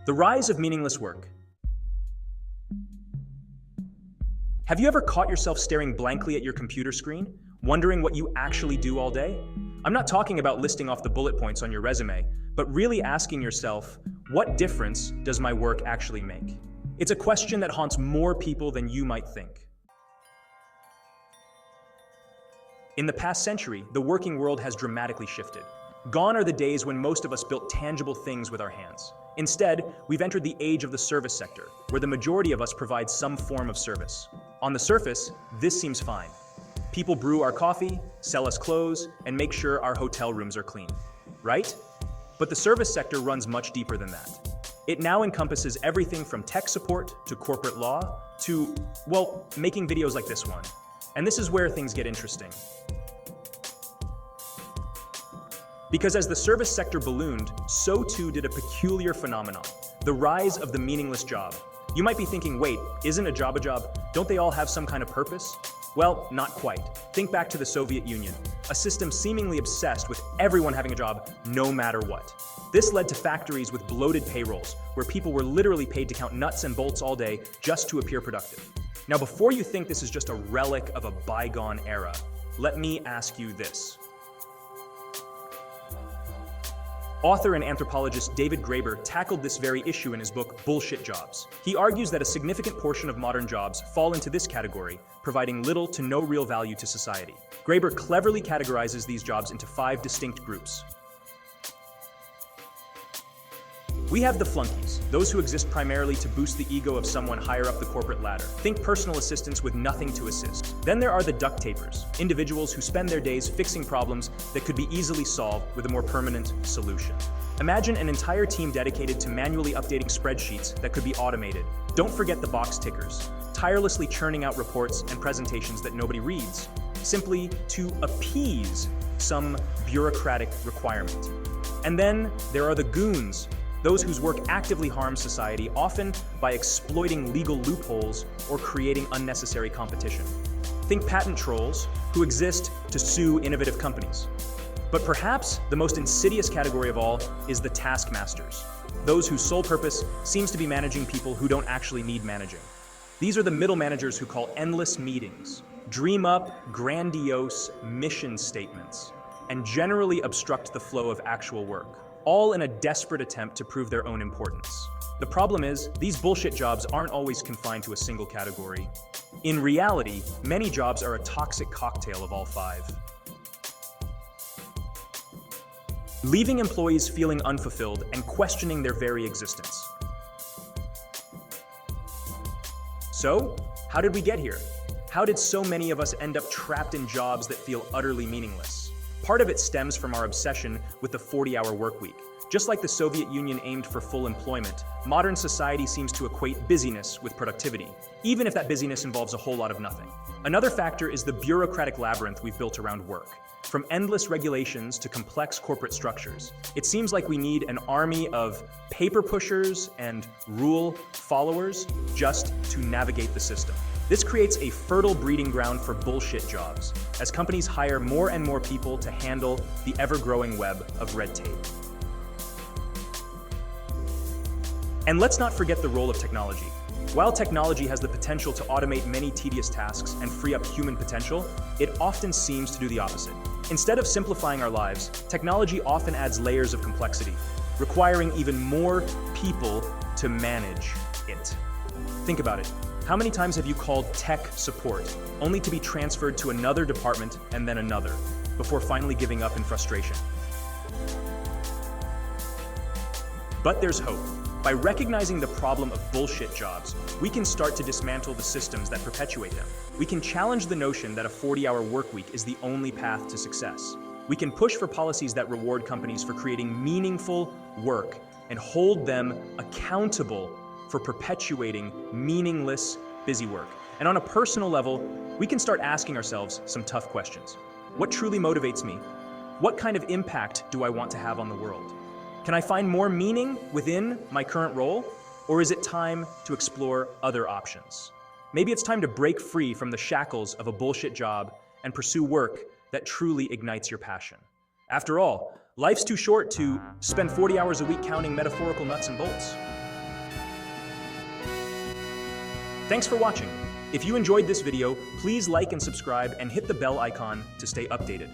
The rise of meaningless work. Have you ever caught yourself staring blankly at your computer screen, wondering what you actually do all day? I'm not talking about listing off the bullet points on your resume, but really asking yourself, what difference does my work actually make? It's a question that haunts more people than you might think. In the past century, the working world has dramatically shifted. Gone are the days when most of us built tangible things with our hands. Instead, we've entered the age of the service sector, where the majority of us provide some form of service. On the surface, this seems fine. People brew our coffee, sell us clothes, and make sure our hotel rooms are clean, right? But the service sector runs much deeper than that. It now encompasses everything from tech support to corporate law to, well, making videos like this one. And this is where things get interesting. Because as the service sector ballooned, so too did a peculiar phenomenon, the rise of the meaningless job. You might be thinking, wait, isn't a job a job? Don't they all have some kind of purpose? Well, not quite. Think back to the Soviet Union, a system seemingly obsessed with everyone having a job no matter what. This led to factories with bloated payrolls, where people were literally paid to count nuts and bolts all day just to appear productive. Now, before you think this is just a relic of a bygone era, let me ask you this. Author and anthropologist David Graeber tackled this very issue in his book, Bullshit Jobs. He argues that a significant portion of modern jobs fall into this category, providing little to no real value to society. Graeber cleverly categorizes these jobs into 5 distinct groups. We have the flunkies, those who exist primarily to boost the ego of someone higher up the corporate ladder. Think personal assistants with nothing to assist. Then there are the duct tapers, individuals who spend their days fixing problems that could be easily solved with a more permanent solution. Imagine an entire team dedicated to manually updating spreadsheets that could be automated. Don't forget the box tickers, tirelessly churning out reports and presentations that nobody reads, simply to appease some bureaucratic requirement. And then there are the goons, those whose work actively harms society, often by exploiting legal loopholes or creating unnecessary competition. Think patent trolls, who exist to sue innovative companies. But perhaps the most insidious category of all is the taskmasters, those whose sole purpose seems to be managing people who don't actually need managing. These are the middle managers who call endless meetings, dream up grandiose mission statements, and generally obstruct the flow of actual work, all in a desperate attempt to prove their own importance. The problem is, these bullshit jobs aren't always confined to a single category. In reality, many jobs are a toxic cocktail of all 5. Leaving employees feeling unfulfilled and questioning their very existence. So, how did we get here? How did so many of us end up trapped in jobs that feel utterly meaningless? Part of it stems from our obsession with the 40-hour workweek. Just like the Soviet Union aimed for full employment, modern society seems to equate busyness with productivity, even if that busyness involves a whole lot of nothing. Another factor is the bureaucratic labyrinth we've built around work. From endless regulations to complex corporate structures, it seems like we need an army of paper pushers and rule followers just to navigate the system. This creates a fertile breeding ground for bullshit jobs, as companies hire more and more people to handle the ever-growing web of red tape. And let's not forget the role of technology. While technology has the potential to automate many tedious tasks and free up human potential, it often seems to do the opposite. Instead of simplifying our lives, technology often adds layers of complexity, requiring even more people to manage it. Think about it. How many times have you called tech support, only to be transferred to another department and then another, before finally giving up in frustration? But there's hope. By recognizing the problem of bullshit jobs, we can start to dismantle the systems that perpetuate them. We can challenge the notion that a 40-hour workweek is the only path to success. We can push for policies that reward companies for creating meaningful work and hold them accountable for perpetuating meaningless busy work. And on a personal level, we can start asking ourselves some tough questions. What truly motivates me? What kind of impact do I want to have on the world? Can I find more meaning within my current role? Or is it time to explore other options? Maybe it's time to break free from the shackles of a bullshit job and pursue work that truly ignites your passion. After all, life's too short to spend 40 hours a week counting metaphorical nuts and bolts. Thanks for watching. If you enjoyed this video, please like and subscribe and hit the bell icon to stay updated.